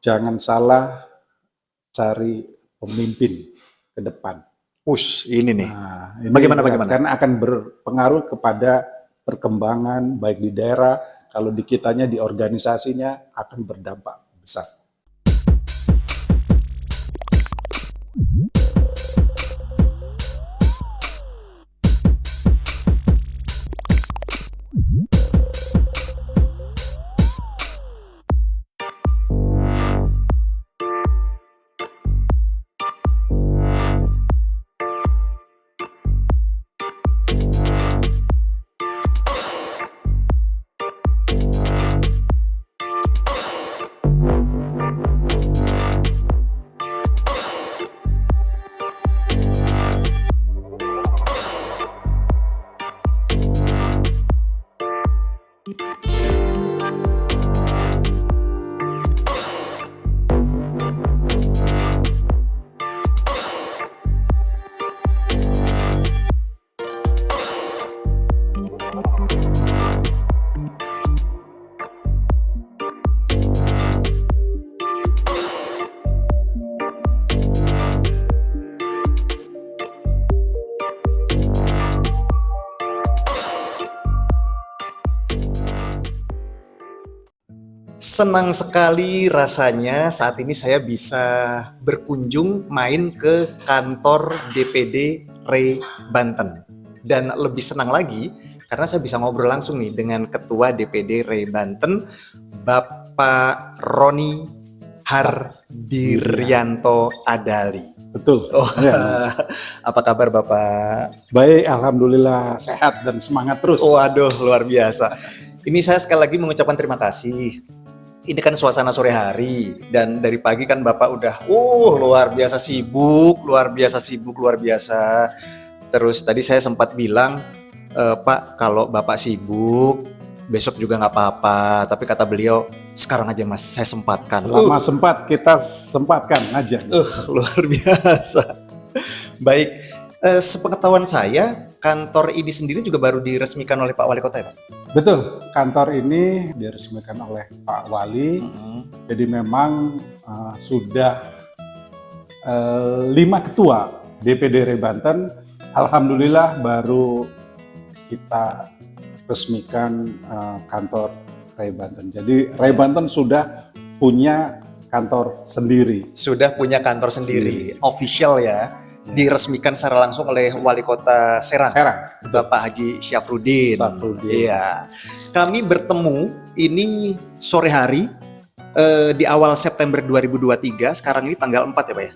jangan salah cari pemimpin ke depan. Ini nih. Nah, ini Bagaimana? Karena akan berpengaruh kepada perkembangan baik di daerah, kalau di kitanya di organisasinya akan berdampak besar. Senang sekali rasanya saat ini saya bisa berkunjung main ke kantor DPD Ray Banten. Dan lebih senang lagi karena saya bisa ngobrol langsung nih dengan Ketua DPD Ray Banten, Bapak Roni Hardiryanto Adali. Betul. Ya. Apa kabar Bapak? Baik, alhamdulillah sehat dan semangat terus. Waduh, luar biasa. Ini saya sekali lagi mengucapkan terima kasih. Ini kan suasana sore hari dan dari pagi kan Bapak udah luar biasa sibuk, luar biasa. Terus tadi saya sempat bilang, Pak kalau Bapak sibuk besok juga nggak apa-apa. Tapi kata beliau sekarang aja Mas saya sempatkan. Selama sempat kita sempatkan aja. Luar biasa. Baik, sepengetahuan saya kantor ini sendiri juga baru diresmikan oleh Pak Wali Kota ya Pak? Betul, kantor ini diresmikan oleh Pak Wali. Jadi memang sudah 5 ketua DPD Ray Banten. Alhamdulillah baru kita resmikan kantor Ray Banten. Jadi Ray Banten sudah punya kantor sendiri. Sudah punya kantor sendiri, official ya. Diresmikan secara langsung oleh Wali Kota Serang, Bapak Haji Syafruddin. Iya. Kami bertemu ini sore hari di awal September 2023. Sekarang ini tanggal 4 ya Pak ya?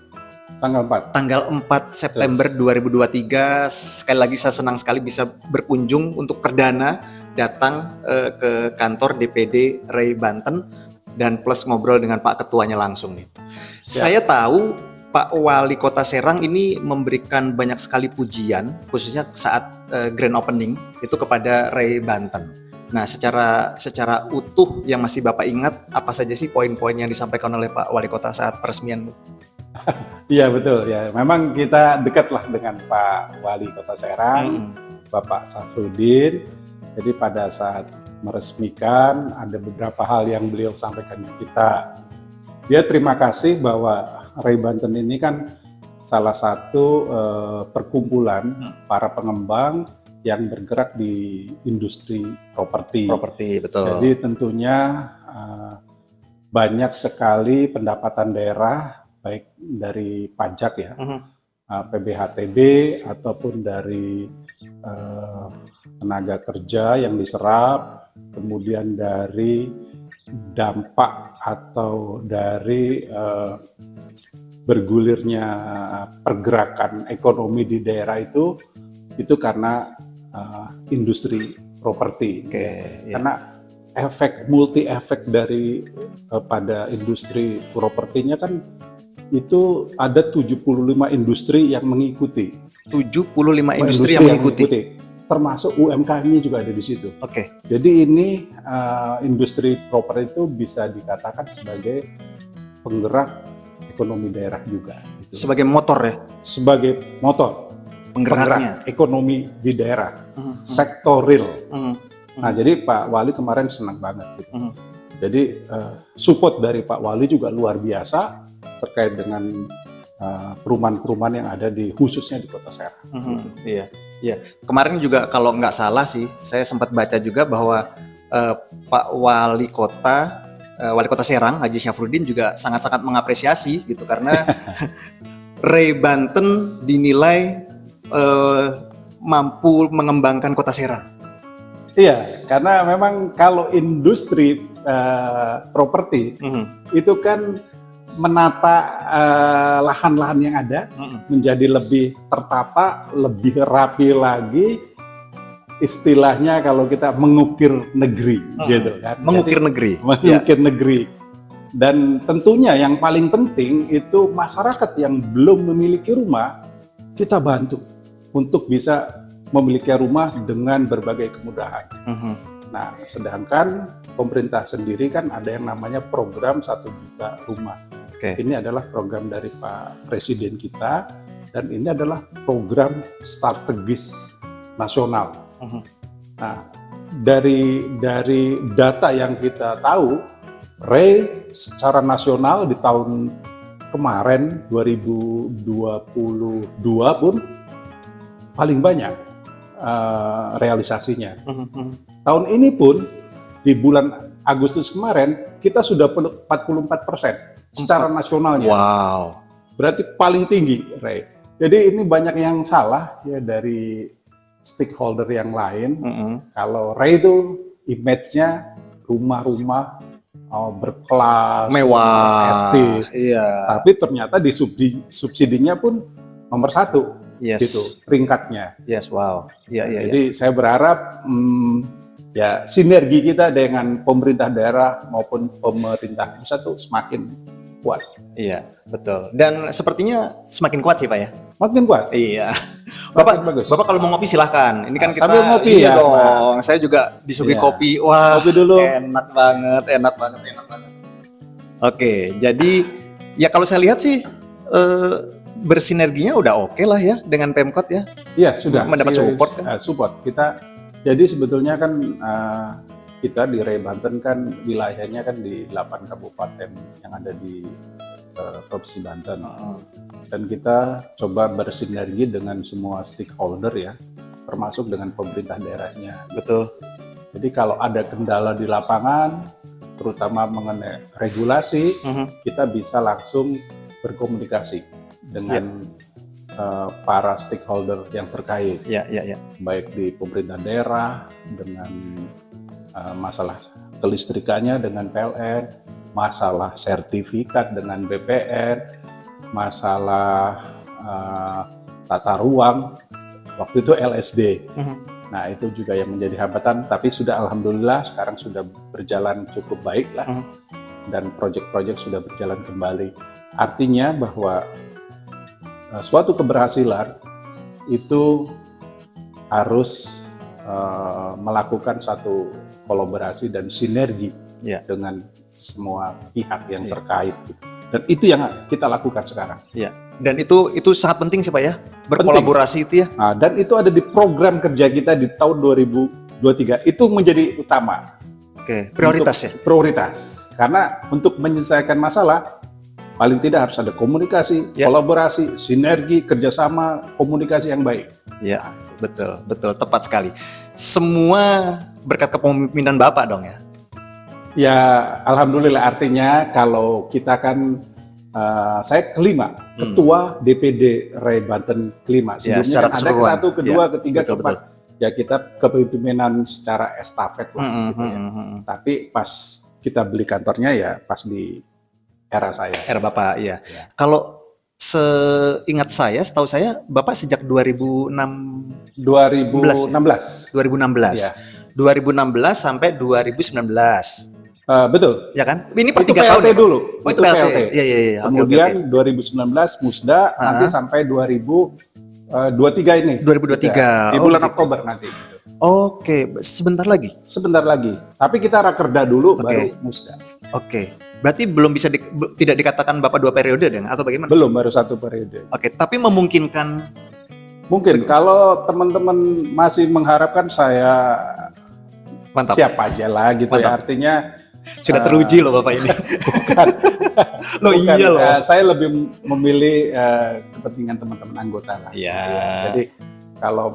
Tanggal 4 September 2023. Sekali lagi saya senang sekali bisa berkunjung untuk perdana datang ke kantor DPD Ray Banten dan plus ngobrol dengan Pak Ketuanya langsung nih. Saya tahu Pak Wali Kota Serang ini memberikan banyak sekali pujian, khususnya saat grand opening itu kepada Ray Banten. Nah, secara utuh yang masih Bapak ingat, apa saja sih poin-poin yang disampaikan oleh Pak Wali Kota saat peresmian? Iya betul ya. Memang kita dekatlah dengan Pak Wali Kota Serang, Bapak Syafruddin. Jadi pada saat meresmikan ada beberapa hal yang beliau sampaikan ke kita. Dia terima kasih bahwa Ray Banten ini kan salah satu perkumpulan para pengembang yang bergerak di industri properti. Betul. Jadi tentunya banyak sekali pendapatan daerah baik dari pajak ya, PBHTB ataupun dari tenaga kerja yang diserap, kemudian dari dampak atau dari bergulirnya pergerakan ekonomi di daerah itu karena industri properti. Karena multi efek dari pada industri propertinya kan itu ada 75 industri yang mengikuti. 75 industri yang mengikuti. Termasuk UMKM-nya juga ada di situ. Jadi ini industri properti itu bisa dikatakan sebagai penggerak ekonomi daerah juga. Gitu. Sebagai motor ya? Sebagai motor. Penggerak ekonomi di daerah. Sektor real. Nah jadi Pak Wali kemarin senang banget gitu. Jadi support dari Pak Wali juga luar biasa terkait dengan perumahan-perumahan yang ada khususnya di Kota Serang. Iya, iya. Kemarin juga kalau nggak salah sih, saya sempat baca juga bahwa Pak Wali Kota Serang, Haji Syafruddin juga sangat-sangat mengapresiasi gitu karena Ray Banten dinilai mampu mengembangkan Kota Serang. Iya, karena memang kalau industri properti itu kan menata lahan-lahan yang ada menjadi lebih tertata, lebih rapi lagi. Istilahnya kalau kita mengukir negeri, gitu kan. Mengukir negeri. Mengukir negeri. Dan tentunya yang paling penting itu masyarakat yang belum memiliki rumah, kita bantu untuk bisa memiliki rumah dengan berbagai kemudahan. Nah, sedangkan pemerintah sendiri kan ada yang namanya program 1 juta rumah. Ini adalah program dari Pak Presiden kita, dan ini adalah program strategis nasional. Nah, dari data yang kita tahu, Ray secara nasional di tahun kemarin 2022 pun paling banyak realisasinya. Tahun ini pun di bulan Agustus kemarin kita sudah 44% secara nasionalnya. Wow. Berarti paling tinggi, Ray. Jadi ini banyak yang salah ya dari stakeholder yang lain. Kalau Ray itu image-nya rumah-rumah berkelas, mewah, prestis. iya. Tapi ternyata di subsidinya pun nomor 1, gitu peringkatnya. Wow. Jadi saya berharap ya sinergi kita dengan pemerintah daerah maupun pemerintah pusat itu semakin kuat. Iya, betul. Dan sepertinya semakin kuat sih Pak ya. Makin kuat. Iya. Bapak kalau mau ngopi silahkan. Ini kan kita sambil ngopi iya ya, dong. Mas. Saya juga disuguhi kopi. Wah, kopi dulu. Enak banget. Oke, jadi ya kalau saya lihat sih bersinerginya udah oke lah ya dengan Pemkot ya. Iya, sudah. Mendapat support kan? Support. Jadi sebetulnya kan kita di Ray Banten kan wilayahnya kan di 8 kabupaten yang ada di Provinsi Banten. Dan kita coba bersinergi dengan semua stakeholder ya, termasuk dengan pemerintah daerahnya. Betul. Jadi kalau ada kendala di lapangan, terutama mengenai regulasi, kita bisa langsung berkomunikasi dengan para stakeholder yang terkait. Baik di pemerintah daerah, dengan masalah kelistrikannya dengan PLN, masalah sertifikat dengan BPN, masalah tata ruang, waktu itu LSD. Nah itu juga yang menjadi hambatan, tapi sudah alhamdulillah sekarang sudah berjalan cukup baik lah, dan proyek-proyek sudah berjalan kembali. Artinya bahwa suatu keberhasilan itu harus melakukan satu kolaborasi dan sinergi dengan semua pihak yang terkait gitu. Dan itu yang kita lakukan sekarang. Dan itu sangat penting sih Pak ya, berkolaborasi itu ya. Nah, dan itu ada di program kerja kita di tahun 2023, itu menjadi utama. Prioritas ya? Prioritas, karena untuk menyelesaikan masalah, paling tidak harus ada komunikasi, kolaborasi, sinergi, kerjasama, komunikasi yang baik. Iya, betul, tepat sekali. Semua berkat kepemimpinan Bapak dong ya? Ya, alhamdulillah, artinya kalau kita kan, saya kelima, ketua DPD Ray Banten kelima. Sebelumnya kan ada ke-1, ke-2, ke-3, ke-4. Ya kita kepemimpinan secara estafet lah, gitu ya. Tapi pas kita beli kantornya ya pas di era saya. Era Bapak, iya. Kalau seingat saya, setahu saya Bapak sejak 2016. 2016 sampai 2019. Betul. Ya kan? Ini per 3 PLT tahun dulu. Oh, itu PLT. Iya. Kemudian 2019 Musda, nanti sampai 2023 ini. 2023. Di bulan Oktober nanti. Oke, sebentar lagi. Sebentar lagi. Tapi kita rakerda dulu baru Musda. Berarti belum bisa tidak dikatakan Bapak 2 periode dong atau bagaimana? Belum, baru 1 periode. Tapi memungkinkan. Mungkin kalau teman-teman masih mengharapkan saya siap aja lah gitu ya. Artinya Sudah teruji loh Bapak ini. Bukan. Loh Bukan. iya loh. Saya lebih memilih kepentingan teman-teman anggota lah. Iya. Jadi kalau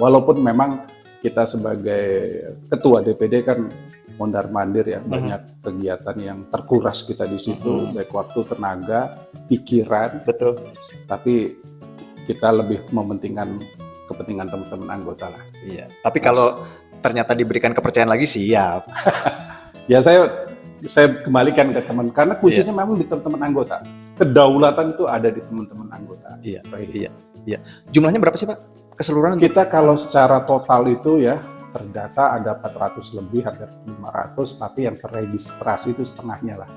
walaupun memang kita sebagai ketua DPD kan mondar-mandir ya, banyak kegiatan yang terkuras kita di situ, baik waktu, tenaga, pikiran. Betul. Tapi kita lebih mementingkan kepentingan teman-teman anggota lah. Iya. Tapi kalau ternyata diberikan kepercayaan lagi siap. Ya saya kembalikan ke teman, karena kuncinya memang di teman-teman anggota. Kedaulatan itu ada di teman-teman anggota. Iya. Iya. Jumlahnya berapa sih Pak? Keseluruhan? Kita kalau secara total itu ya terdata ada 400 lebih, hampir 500, tapi yang terregistrasi itu setengahnya lah.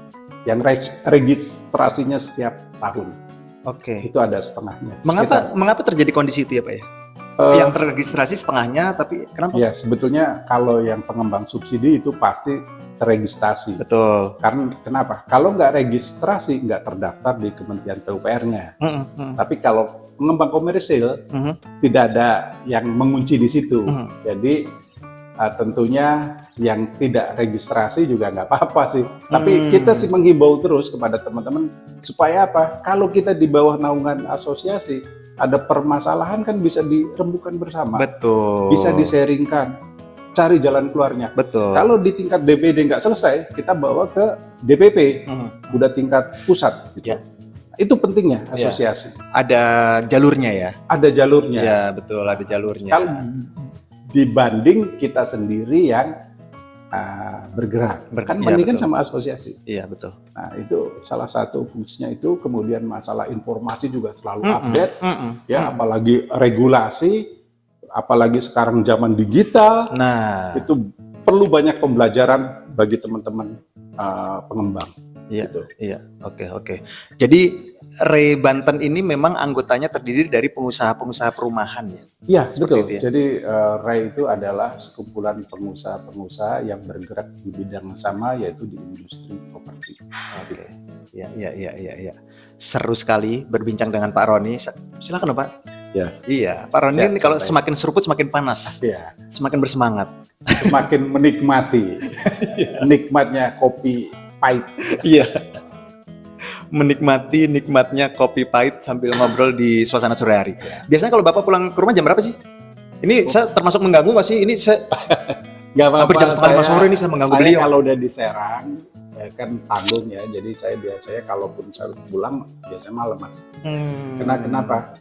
Yang registrasinya setiap tahun. Oke. Itu ada setengahnya. Mengapa terjadi kondisi itu ya Pak ya? Yang terregistrasi setengahnya, tapi kenapa? Ya sebetulnya kalau yang pengembang subsidi itu pasti terregistrasi. Betul. Karena kenapa? Kalau nggak registrasi nggak terdaftar di Kementerian PUPR-nya. Tapi kalau pengembang komersil tidak ada yang mengunci di situ. Jadi tentunya yang tidak registrasi juga nggak apa-apa sih. Tapi kita sih menghimbau terus kepada teman-teman supaya apa? Kalau kita di bawah naungan asosiasi ada permasalahan kan bisa dirembukan bersama. Betul. Bisa di-sharingkan, cari jalan keluarnya. Betul. Kalau di tingkat DPD nggak selesai, kita bawa ke DPP, udah tingkat pusat. Gitu. Ya. Itu pentingnya asosiasi. Ada jalurnya ya? Ada jalurnya. Ya betul, ada jalurnya. Kalau dibanding kita sendiri yang bergerak, kan mendingan sama asosiasi. Iya betul. Nah itu salah satu fungsinya itu. Kemudian masalah informasi juga selalu update, ya apalagi regulasi, apalagi sekarang zaman digital. Nah itu perlu banyak pembelajaran bagi teman-teman pengembang. Iya, gitu. Iya, oke. Jadi Ray Banten ini memang anggotanya terdiri dari pengusaha-pengusaha perumahan ya? Iya, betul. Itu ya? Jadi Ray itu adalah sekumpulan pengusaha-pengusaha yang bergerak di bidang sama, yaitu di industri properti. Oke, iya. Seru sekali berbincang dengan Pak Roni. Silakan Pak. Ya. Iya, Pak Roni ini kalau semakin seruput semakin panas, semakin bersemangat. Semakin menikmati, nikmatnya kopi pahit. Iya. Menikmati nikmatnya kopi pahit sambil ngobrol di suasana sore hari. Biasanya kalau Bapak pulang ke rumah jam berapa sih? Ini saya termasuk mengganggu nggak sih? Ini saya nggak apa-apa. Hampir jam setengah 5 sore ini saya mengganggu beliau. Kalau udah di Serang, ya kan tanggung ya. Jadi saya biasanya kalaupun saya pulang biasanya malam Mas. Kenapa?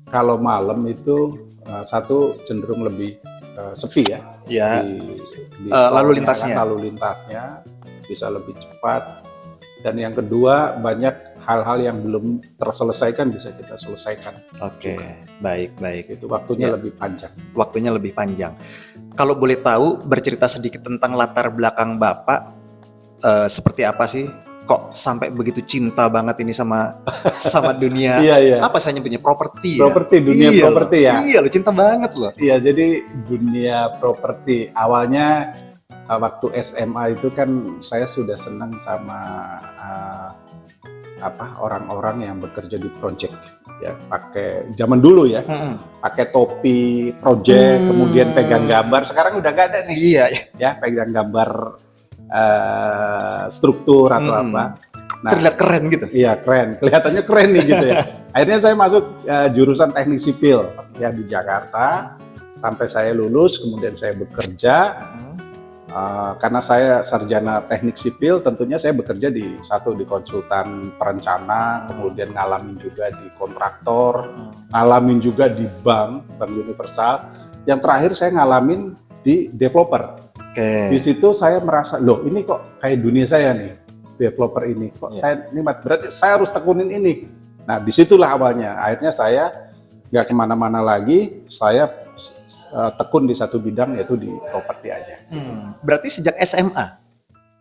Kalau malam itu satu cenderung lebih sepi ya. Ya. Di lalu lintasnya. Kan, lalu lintasnya bisa lebih cepat. Dan yang kedua, banyak hal-hal yang belum terselesaikan bisa kita selesaikan. Oke, baik. Itu waktunya lebih panjang. Waktunya lebih panjang. Kalau boleh tahu, bercerita sedikit tentang latar belakang Bapak, seperti apa sih? Kok sampai begitu cinta banget ini sama dunia? Iya. Apa saya nyebutnya properti? Dunia properti ya. Iya, lo cinta banget loh. Iya, jadi dunia properti awalnya. Waktu SMA itu kan saya sudah senang sama orang-orang yang bekerja di project ya, pakai zaman dulu ya, pakai topi project, kemudian pegang gambar. Sekarang udah gak ada nih. Iya. Ya, pegang gambar struktur atau apa. Nah, terlihat keren gitu. Iya, keren. Kelihatannya keren nih gitu ya. Akhirnya saya masuk jurusan teknik sipil ya di Jakarta sampai saya lulus, kemudian saya bekerja. Karena saya sarjana teknik sipil, tentunya saya bekerja di konsultan perencana, kemudian ngalamin juga di kontraktor, ngalamin juga di bank Universal. Yang terakhir saya ngalamin di developer. Di situ saya merasa, loh ini kok kayak dunia saya nih, developer ini. Kok saya nikmat, berarti saya harus tekunin ini. Nah disitulah awalnya, akhirnya saya nggak kemana-mana lagi, saya tekun di satu bidang yaitu di properti aja. Berarti sejak SMA?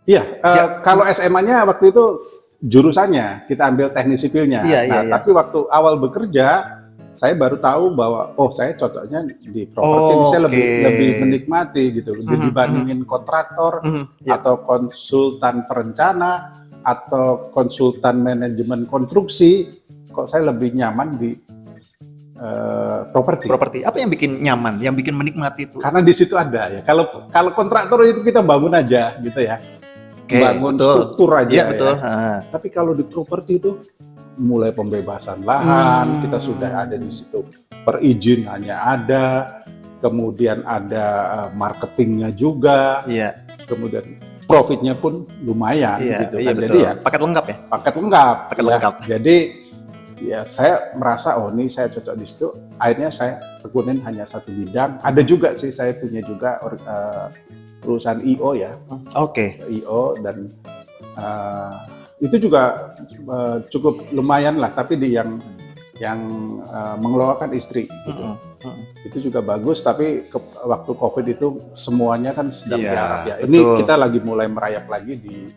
Iya, kalau SMA-nya waktu itu jurusannya kita ambil teknik sipilnya. Tapi waktu awal bekerja saya baru tahu bahwa saya cocoknya di properti. Saya lebih menikmati gitu, lebih dibandingin kontraktor atau konsultan perencana atau konsultan manajemen konstruksi. Kok saya lebih nyaman di properti. Apa yang bikin nyaman, yang bikin menikmati itu? Karena di situ ada ya. Kalau kontraktor itu kita bangun aja gitu ya. bangun struktur aja. Iya, betul. Ya. Tapi kalau di properti itu mulai pembebasan lahan, kita sudah ada di situ, perizinannya ada, kemudian ada marketingnya juga, kemudian profitnya pun lumayan gitu kan. Betul. Jadi ya paket lengkap ya. Paket lengkap. Lengkap. Jadi ya saya merasa ini saya cocok di situ. Akhirnya saya tekunin hanya satu bidang. Ada juga sih saya punya juga perusahaan IO ya. IO dan itu juga cukup lumayan lah. Tapi yang mengelolakan istri gitu. Itu juga bagus, tapi waktu COVID itu semuanya kan sedang diarap ya. Ini kita lagi mulai merayap lagi di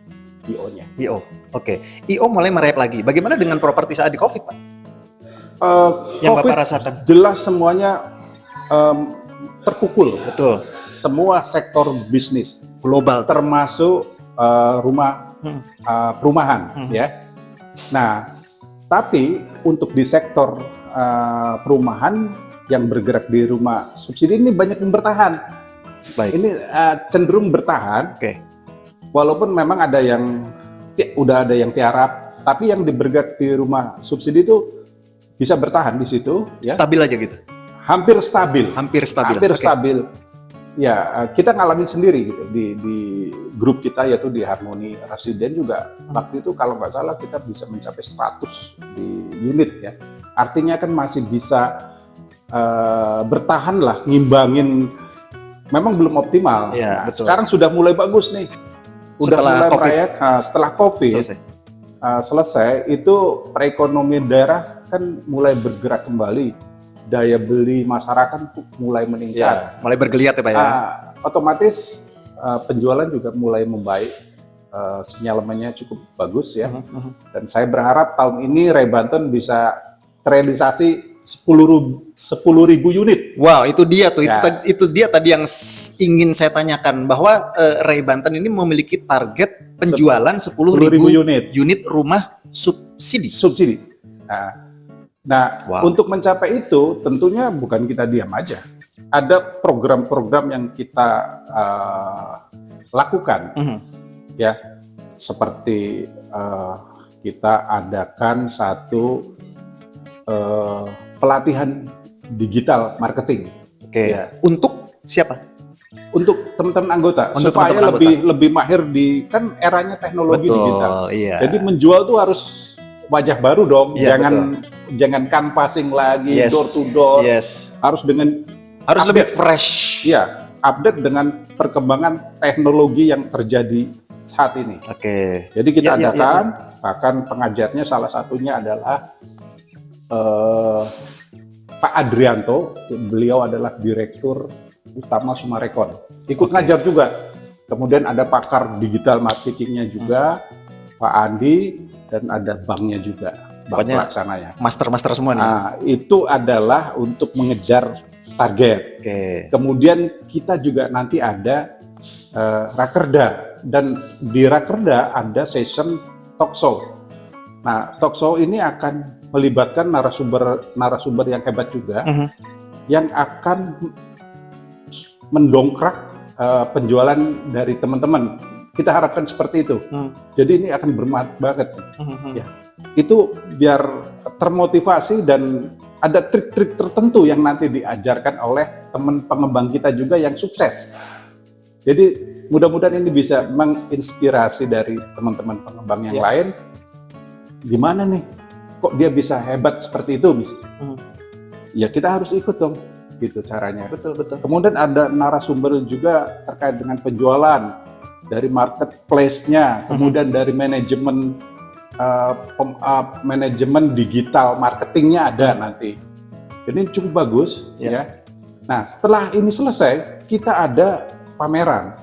IO-nya. IO mulai merayap lagi. Bagaimana dengan properti saat di COVID, Pak? Yang COVID Bapak rasakan? Jelas semuanya terpukul. Betul. Semua sektor bisnis global, termasuk perumahan, ya. Nah, tapi untuk di sektor perumahan yang bergerak di rumah subsidi ini banyak yang bertahan. Ini cenderung bertahan. Walaupun memang ada yang udah ada yang tiarap, tapi yang bergerak di rumah subsidi itu bisa bertahan di situ. Ya. Stabil aja gitu. Hampir stabil. Stabil. Ya, kita ngalamin sendiri gitu di grup kita, yaitu di Harmoni Residen juga. Waktu itu kalau nggak salah kita bisa mencapai 100 di unit ya. Artinya kan masih bisa bertahan lah, ngimbangin. Memang belum optimal. Ya, betul. Sekarang sudah mulai bagus nih. Udah mulai merayak. Setelah COVID selesai, itu perekonomian daerah kan mulai bergerak kembali. Daya beli masyarakat mulai meningkat. Mulai bergeliat ya Pak ya? Otomatis penjualan juga mulai membaik. Sinyalemennya cukup bagus ya. Dan saya berharap tahun ini Ray Banten bisa terrealisasi 10.000 unit. Wow, itu dia tuh. Itu dia tadi yang ingin saya tanyakan, bahwa Ray Banten ini memiliki target penjualan 10.000 unit rumah subsidi. Nah, untuk mencapai itu tentunya bukan kita diam aja. Ada program-program yang kita lakukan, ya, seperti kita adakan satu pelatihan digital marketing. Ya. Untuk siapa? Untuk teman-teman anggota, supaya lebih mahir di, kan eranya teknologi digital. Jadi menjual tuh harus wajah baru dong, jangan canvassing lagi, door to door, harus lebih fresh. Iya, update dengan perkembangan teknologi yang terjadi saat ini. Jadi kita adakan, bahkan pengajarnya salah satunya adalah Pak Adrianto, beliau adalah Direktur Utama Sumarekon, ikut ngajar juga. Kemudian ada pakar digital marketingnya juga, Pak Andi, dan ada banknya juga, bank pelaksananya. Master semua nih. Nah, itu adalah untuk mengejar target. Kemudian kita juga nanti ada Rakerda, dan di Rakerda ada session talk show. Nah, talk show ini akan melibatkan narasumber yang hebat juga, yang akan mendongkrak penjualan dari teman-teman. Kita harapkan seperti itu. Jadi ini akan bermanfaat banget. Ya, itu biar termotivasi dan ada trik-trik tertentu yang nanti diajarkan oleh teman pengembang kita juga yang sukses. Jadi mudah-mudahan ini bisa menginspirasi dari teman-teman pengembang yang lain. Gimana nih? Kok dia bisa hebat seperti itu? Ya kita harus ikut dong, gitu caranya. Betul. Kemudian ada narasumber juga terkait dengan penjualan, dari marketplace-nya, kemudian dari manajemen digital marketingnya ada nanti. Jadi ini cukup bagus ya. Nah, setelah ini selesai, kita ada pameran.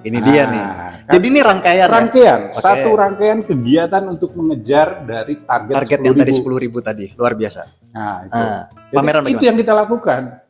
Ini dia nih. Jadi ini rangkaian. Satu rangkaian kegiatan untuk mengejar dari target yang tadi 10.000 tadi. Luar biasa. Nah, itu. Pameran itu yang kita lakukan.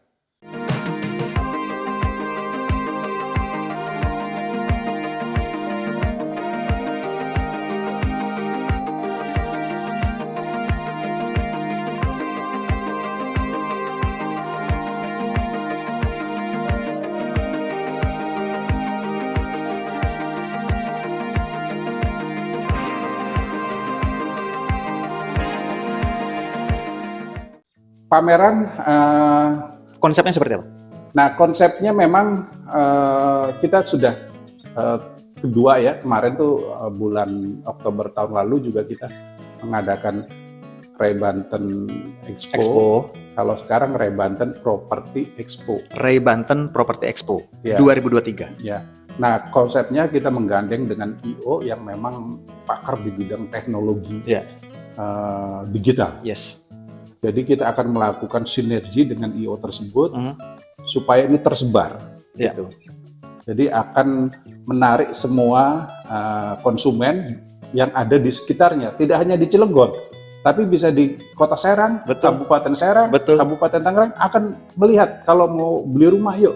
Pameran konsepnya seperti apa? Nah, konsepnya memang kita sudah kedua ya, kemarin tuh bulan Oktober tahun lalu juga kita mengadakan Ray Banten Expo. Kalau sekarang Ray Banten Property Expo. Ray Banten Property Expo ya. 2023. Ya. Nah, konsepnya kita menggandeng dengan IO yang memang pakar di bidang teknologi digital. Yes. Jadi kita akan melakukan sinergi dengan IO tersebut supaya ini tersebar. Gitu. Jadi akan menarik semua konsumen yang ada di sekitarnya, tidak hanya di Cilegon, tapi bisa di Kota Serang, Kabupaten Serang, Kabupaten Tangerang akan melihat kalau mau beli rumah yuk,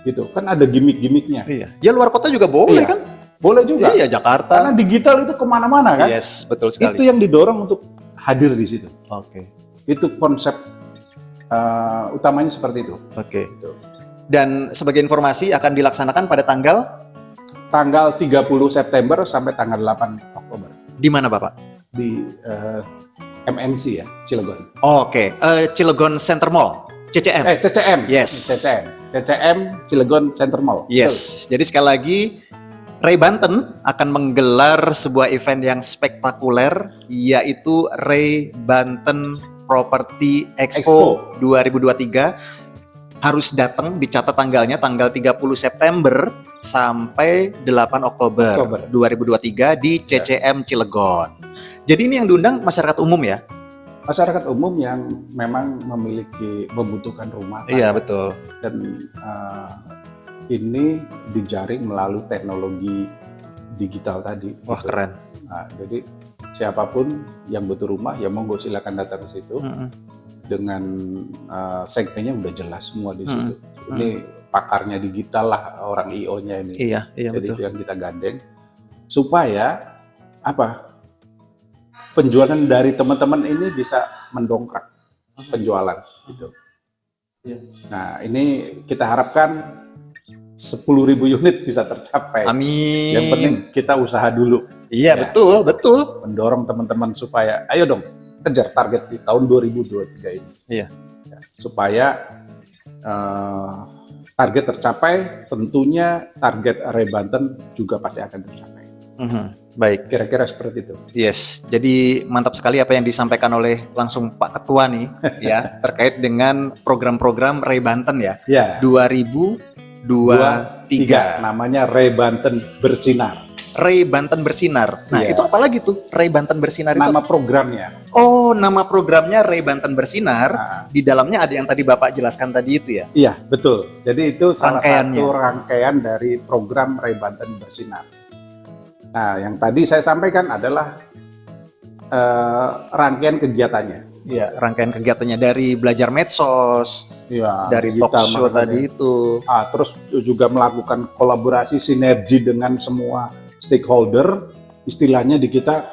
gitu. Kan ada gimmick-gimmicknya. Iya. Ya luar kota juga boleh kan? Boleh juga. Iya, Jakarta. Karena digital itu kemana-mana kan? Yes, betul sekali. Itu yang didorong untuk hadir di situ. Oke. Itu konsep utamanya seperti itu. Oke. Gitu. Dan sebagai informasi akan dilaksanakan pada tanggal 30 September sampai tanggal 8 Oktober. Di mana Bapak? Di MMC ya, Cilegon. Oke. Cilegon Center Mall, CCM. CCM. Yes. CCM Cilegon Center Mall. Yes. Betul. Jadi sekali lagi Ray Banten akan menggelar sebuah event yang spektakuler, yaitu Ray Banten Property Expo 2023. Harus datang, dicatat tanggalnya tanggal 30 September sampai 8 Oktober 2023 di CCM Cilegon. Jadi ini yang diundang masyarakat umum ya? Masyarakat umum yang memang membutuhkan rumah. Iya, betul. Dan ini dijaring melalui teknologi digital tadi. Wah, gitu. Keren. Nah, jadi siapapun yang butuh rumah ya monggo silakan datang ke situ. Dengan segmennya udah jelas semua di situ. Ini pakarnya digital lah orang IO-nya ini. Iya, jadi betul. Itu yang kita gandeng supaya penjualan dari teman-teman ini bisa mendongkrak penjualan gitu. Nah, ini kita harapkan 10.000 unit bisa tercapai. Amin. Yang penting kita usaha dulu. Iya, betul. Mendorong teman-teman supaya ayo dong kejar target di tahun 2023 ini. Iya. Ya, supaya target tercapai, tentunya target Ray Banten juga pasti akan tercapai. Baik. Kira-kira seperti itu. Yes. Jadi mantap sekali apa yang disampaikan oleh langsung Pak Ketua nih, ya, terkait dengan program-program Ray Banten ya. 2023. Namanya Ray Banten Bersinar. Ray Banten Bersinar. Nah, itu apa lagi tuh Ray Banten Bersinar itu? Nama programnya. Oh, nama programnya Ray Banten Bersinar. Di dalamnya ada yang tadi Bapak jelaskan tadi itu ya? Iya, betul. Jadi itu salah satu rangkaian dari program Ray Banten Bersinar. Nah, yang tadi saya sampaikan adalah rangkaian kegiatannya. Iya, rangkaian kegiatannya dari belajar medsos, dari talk show tadi itu. Terus juga melakukan kolaborasi sinergi dengan semua stakeholder, istilahnya di kita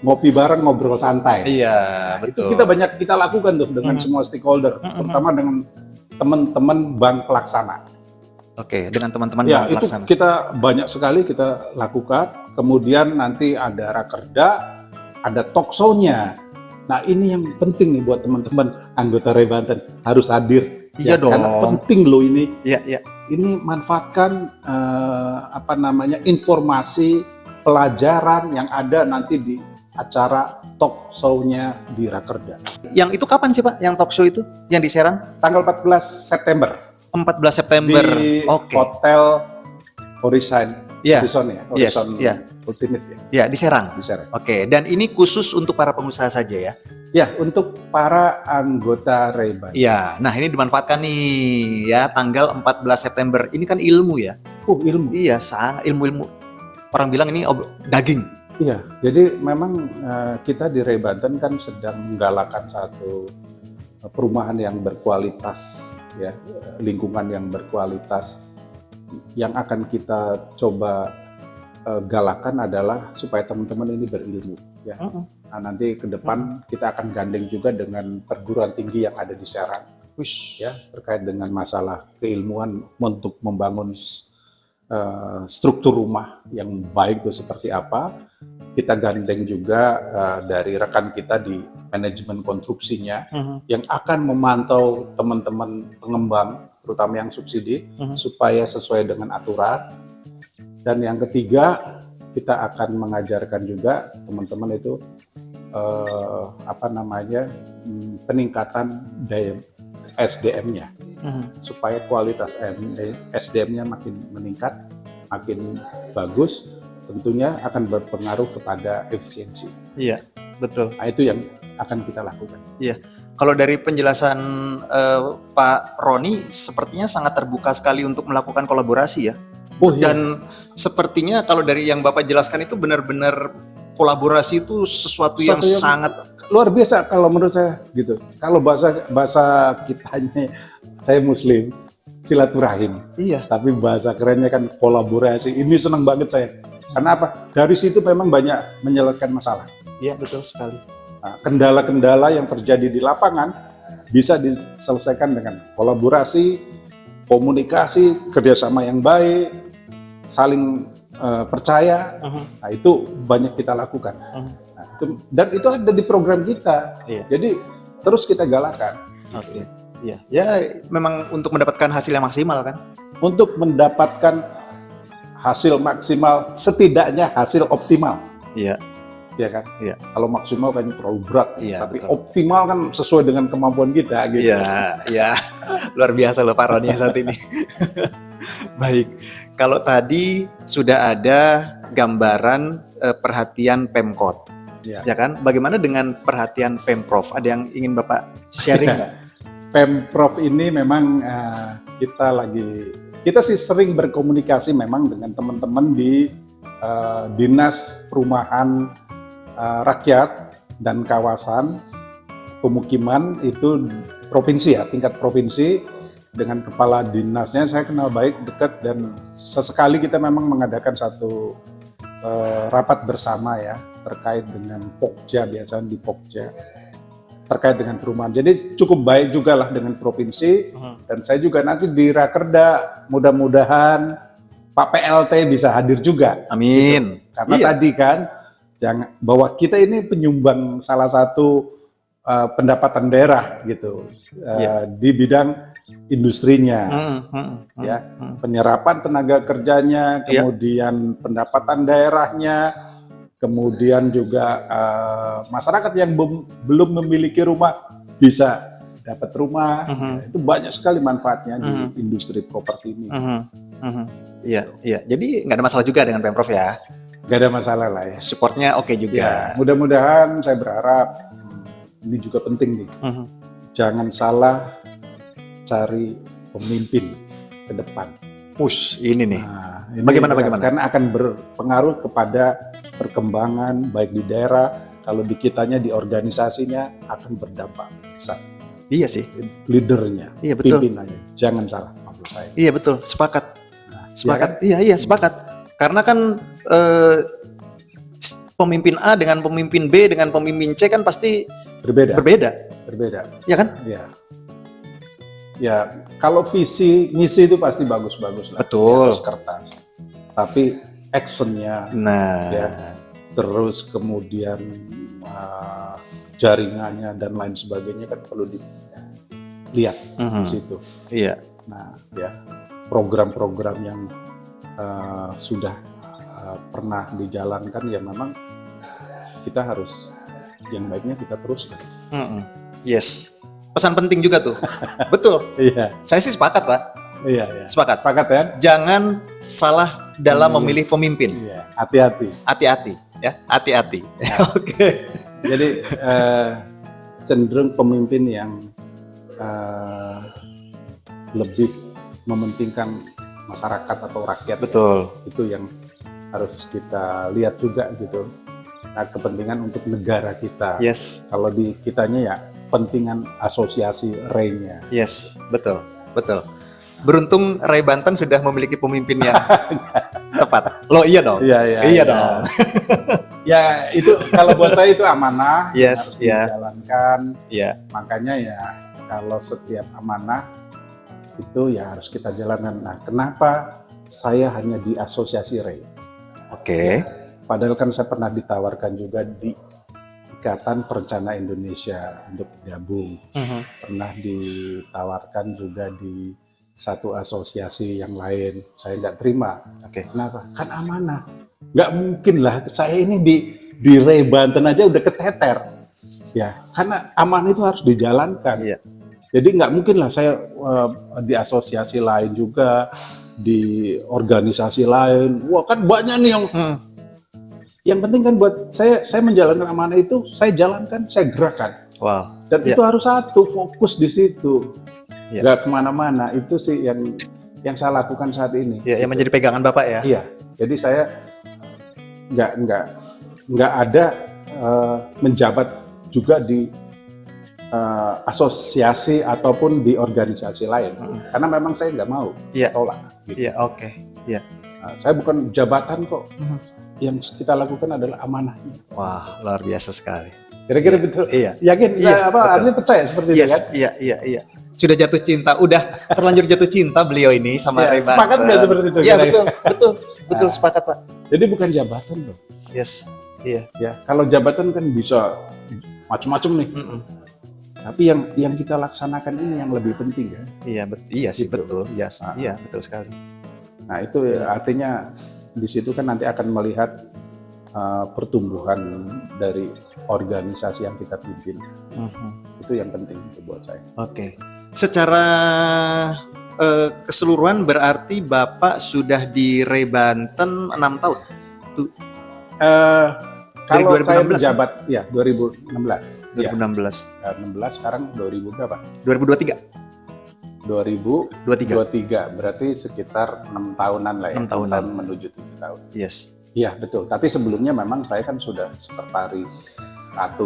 ngopi bareng, ngobrol santai. Iya, betul. Itu kita lakukan tuh dengan semua stakeholder, terutama dengan teman-teman bank pelaksana. Oke, dengan teman-teman bank pelaksana. Itu kita banyak sekali kita lakukan. Kemudian nanti ada rakerda, ada talk show-nya. Nah, ini yang penting nih buat teman-teman anggota Ray Banten harus hadir. Iya dong. Karena penting loh ini. Iya. Ini manfaatkan informasi pelajaran yang ada nanti di acara talk show-nya di Rakerda. Yang itu kapan sih Pak? Yang talk show itu? Yang di Serang? Tanggal 14 September. 14 September. Di Hotel Horizon. Horizon ya? Horizon Ultimate ya? Ya, di Serang. Di Serang. Oke, dan ini khusus untuk para pengusaha saja ya? Ya, untuk para anggota Ray Banten. Ya, nah ini dimanfaatkan nih ya, tanggal 14 September. Ini kan ilmu ya? Ilmu. Iya, sangat ilmu-ilmu. Orang bilang ini daging. Iya, jadi memang kita di Ray Banten kan sedang menggalakkan satu perumahan yang berkualitas, ya, lingkungan yang berkualitas. Yang akan kita coba galakan adalah supaya teman-teman ini berilmu, ya. Nah, nanti ke depan kita akan gandeng juga dengan perguruan tinggi yang ada di Serang, ya, terkait dengan masalah keilmuan untuk membangun struktur rumah yang baik itu seperti apa. Kita gandeng juga dari rekan kita di manajemen konstruksinya yang akan memantau teman-teman pengembang, terutama yang subsidi, supaya sesuai dengan aturan. Dan yang ketiga, kita akan mengajarkan juga teman-teman itu peningkatan daya SDM-nya, supaya kualitas SDM-nya makin meningkat, makin bagus, tentunya akan berpengaruh kepada efisiensi. Iya, betul. Nah, itu yang akan kita lakukan. Iya, kalau dari penjelasan Pak Roni, sepertinya sangat terbuka sekali untuk melakukan kolaborasi ya. Dan sepertinya kalau dari yang Bapak jelaskan itu benar-benar kolaborasi itu sesuatu yang sangat luar biasa kalau menurut saya gitu. Kalau bahasa kitanya, saya Muslim, silaturahim. Iya. Tapi bahasa kerennya kan kolaborasi. Ini senang banget saya. Karena apa? Dari situ memang banyak menyelesaikan masalah. Iya, betul sekali. Nah, kendala-kendala yang terjadi di lapangan bisa diselesaikan dengan kolaborasi, komunikasi, kerjasama yang baik, saling percaya. Nah, itu banyak kita lakukan. Nah, dan itu ada di program kita. Iya. Jadi terus kita galakan. Oke. Iya. Ya, memang untuk mendapatkan hasil yang maksimal kan? Untuk mendapatkan hasil maksimal, setidaknya hasil optimal. Iya. Ya kan? Iya. Kalau maksimal kan terlalu berat, iya, tapi betul. Optimal kan sesuai dengan kemampuan kita gitu. Iya, iya. Luar biasa loh Pak Roni saat ini. Baik. Kalau tadi sudah ada gambaran perhatian Pemkot. Ya. Ya kan? Bagaimana dengan perhatian Pemprov? Ada yang ingin Bapak sharing nggak? Pemprov ini memang kita sih sering berkomunikasi memang dengan teman-teman di Dinas Perumahan Rakyat dan Kawasan Pemukiman itu provinsi ya, tingkat provinsi. Dengan kepala dinasnya saya kenal baik, dekat, dan sesekali kita memang mengadakan satu rapat bersama ya terkait dengan Pokja, biasanya di Pokja terkait dengan perumahan. Jadi cukup baik juga lah dengan provinsi. Dan saya juga nanti di Rakerda mudah-mudahan Pak PLT bisa hadir juga. Amin. Gitu. Karena tadi kan bahwa kita ini penyumbang salah satu pendapatan daerah gitu di bidang industrinya, ya penyerapan tenaga kerjanya, kemudian pendapatan daerahnya, kemudian juga masyarakat yang belum memiliki rumah bisa dapat rumah, itu banyak sekali manfaatnya di industri properti ini. Iya, iya. Jadi nggak ada masalah juga dengan Pemprov ya? Nggak ada masalah lah ya. Supportnya oke juga. Ya, mudah-mudahan saya berharap ini juga penting nih. Jangan salah cari pemimpin ke depan. Ini nih. Nah, bagaimana? Karena akan berpengaruh kepada perkembangan baik di daerah, kalau di kitanya di organisasinya akan berdampak besar. Iya sih. Leadernya, iya, betul. Pimpinannya, jangan salah maksud saya. Iya betul, sepakat. Sepakat. Ya kan? Iya, sepakat. Karena kan pemimpin A dengan pemimpin B dengan pemimpin C kan pasti berbeda. Ya kan? Iya. Ya, kalau visi, misi itu pasti bagus-bagus lah. Betul. Di atas kertas. Tapi actionnya, ya, terus kemudian jaringannya dan lain sebagainya kan perlu dilihat di situ. Iya. Nah, ya, program-program yang sudah pernah dijalankan ya memang kita harus yang baiknya kita teruskan. Yes. Pesan penting juga tuh. Betul. Iya. Saya sih sepakat, Pak. Iya. Sepakat. Sepakat ya. Jangan salah dalam memilih pemimpin. Iya. Hati-hati. Hati-hati, ya. Hati-hati. Oke. Jadi cenderung pemimpin yang lebih mementingkan masyarakat atau rakyat. Betul. Ya. Itu yang harus kita lihat juga gitu. Nah, kepentingan untuk negara kita. Yes. Kalau di kitanya ya kepentingan asosiasi RAI-nya. Yes, betul. Beruntung RAI Banten sudah memiliki pemimpin yang tepat. Loh iya dong. Iya dong. Ya itu kalau buat saya itu amanah. Yes, yang harus dijalankan. Iya. Makanya ya kalau setiap amanah itu ya harus kita jalankan. Nah, kenapa saya hanya di Asosiasi Ray. Oke. Padahal kan saya pernah ditawarkan juga di Ikatan Perencana Indonesia untuk gabung. Pernah ditawarkan juga di satu asosiasi yang lain. Saya nggak terima. Kenapa? Kan amanah. Nggak mungkin lah. Saya ini di Ray Banten aja udah keteter. Ya, karena amanah itu harus dijalankan. Iya. Jadi nggak mungkin lah saya di asosiasi lain juga, di organisasi lain. Wah, kan banyak nih yang yang penting kan buat saya menjalankan amanah itu, saya jalankan, saya gerakan. Wow. Dan itu harus satu, fokus di situ. Nggak kemana-mana. Itu sih yang saya lakukan saat ini. Ya, yang menjadi pegangan Bapak ya? Iya. Jadi saya nggak ada menjabat juga di asosiasi ataupun di organisasi lain. Karena memang saya nggak mau tolak. Iya, oke. Iya. Saya bukan jabatan kok. Yang kita lakukan adalah amanahnya. Wah, luar biasa sekali. Kira-kira betul. Iya. Yakin? Artinya percaya seperti itu kan? Iya. Sudah jatuh cinta, udah terlanjur jatuh cinta beliau ini sama Ray Banten. Sepakat nggak seperti itu? Iya, betul, sepakat Pak. Jadi bukan jabatan loh. Yes, iya. Ya, kalau jabatan kan bisa macam-macam nih. Tapi yang kita laksanakan ini yang lebih penting kan? Iya sih gitu. Betul. Yes. Iya, betul sekali. Nah itu artinya di situ kan nanti akan melihat pertumbuhan dari organisasi yang kita pimpin. Itu yang penting itu buat saya. Oke. Secara keseluruhan berarti Bapak sudah di Ray Banten 6 tahun? Kalau 2016, saya menjabat, ya 2016. 2016. Ya, 16 sekarang 2000 berapa? 2023. 2023, berarti sekitar 6 tahunan lah ya. 6 tahunan. Menuju 7 tahun. Yes. Iya betul, tapi sebelumnya memang saya kan sudah sekretaris 1.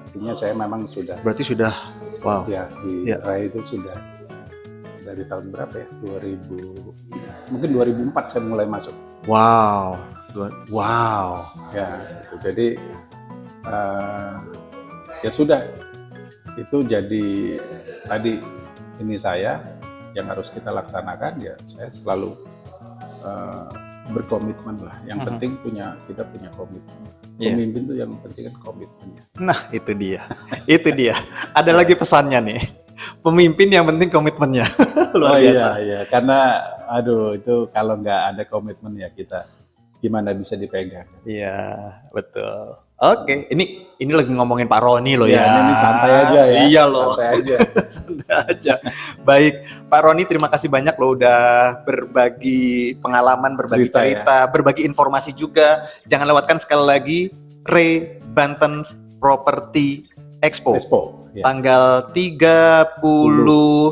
Artinya saya memang sudah. Berarti sudah, wow. Ya, di Ray itu sudah dari tahun berapa ya? 2000, mungkin 2004 saya mulai masuk. Wow. Ya, gitu. Jadi ya sudah, itu jadi tadi ini saya yang harus kita laksanakan, ya saya selalu berkomitmen lah. Yang penting kita punya komitmen. Pemimpin tuh yang penting kan komitmennya. Nah itu dia. Ada lagi pesannya nih. Pemimpin yang penting komitmennya. Luar biasa. Iya, karena itu kalau nggak ada komitmen ya kita gimana bisa dipegang. Iya, betul. Oke, ini lagi ngomongin Pak Roni loh ya. Ini santai aja ya. Iya loh. Santai aja. Baik, Pak Roni terima kasih banyak loh udah berbagi pengalaman, berbagi cerita, berbagi informasi juga. Jangan lewatkan sekali lagi Ray Banten Property Expo. Tanggal 30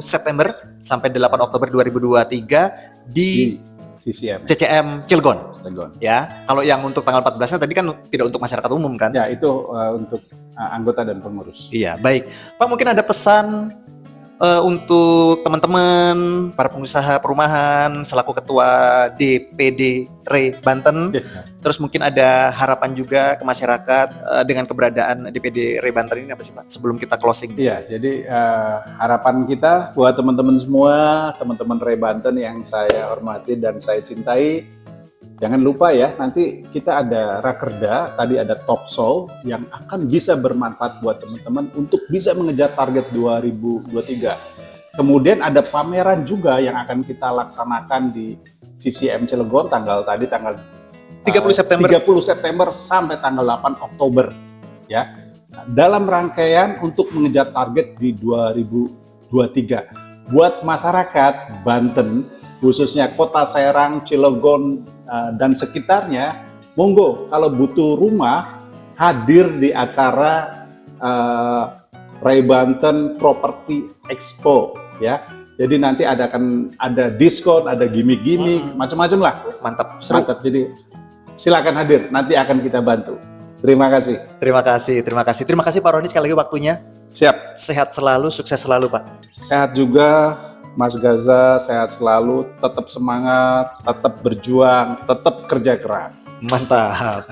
September sampai 8 Oktober 2023 di CCM Cilegon. Ya, kalau yang untuk tanggal 14-nya tadi kan tidak untuk masyarakat umum kan? Ya, itu untuk anggota dan pengurus. Iya, baik. Pak, mungkin ada pesan untuk teman-teman, para pengusaha perumahan, selaku ketua DPD Ray Banten. Terus mungkin ada harapan juga ke masyarakat dengan keberadaan DPD Ray Banten ini apa sih Pak? Sebelum kita closing. Iya, jadi harapan kita buat teman-teman semua, teman-teman Ray Banten yang saya hormati dan saya cintai, jangan lupa ya, nanti kita ada rakerda, tadi ada top show yang akan bisa bermanfaat buat teman-teman untuk bisa mengejar target 2023. Kemudian ada pameran juga yang akan kita laksanakan di CCM Cilegon tanggal 30 September sampai tanggal 8 Oktober ya. Dalam rangkaian untuk mengejar target di 2023. Buat masyarakat Banten, khususnya Kota Serang, Cilegon, dan sekitarnya, monggo kalau butuh rumah hadir di acara Ray Banten Property Expo ya. Jadi nanti akan ada diskon, ada gimmick-gimmick, macam-macam lah. Mantap. Jadi silakan hadir, nanti akan kita bantu. Terima kasih. Terima kasih Pak Roni sekali lagi waktunya. Siap. Sehat selalu, sukses selalu Pak. Sehat juga. Mas Gaza, sehat selalu, tetap semangat, tetap berjuang, tetap kerja keras. Mantap.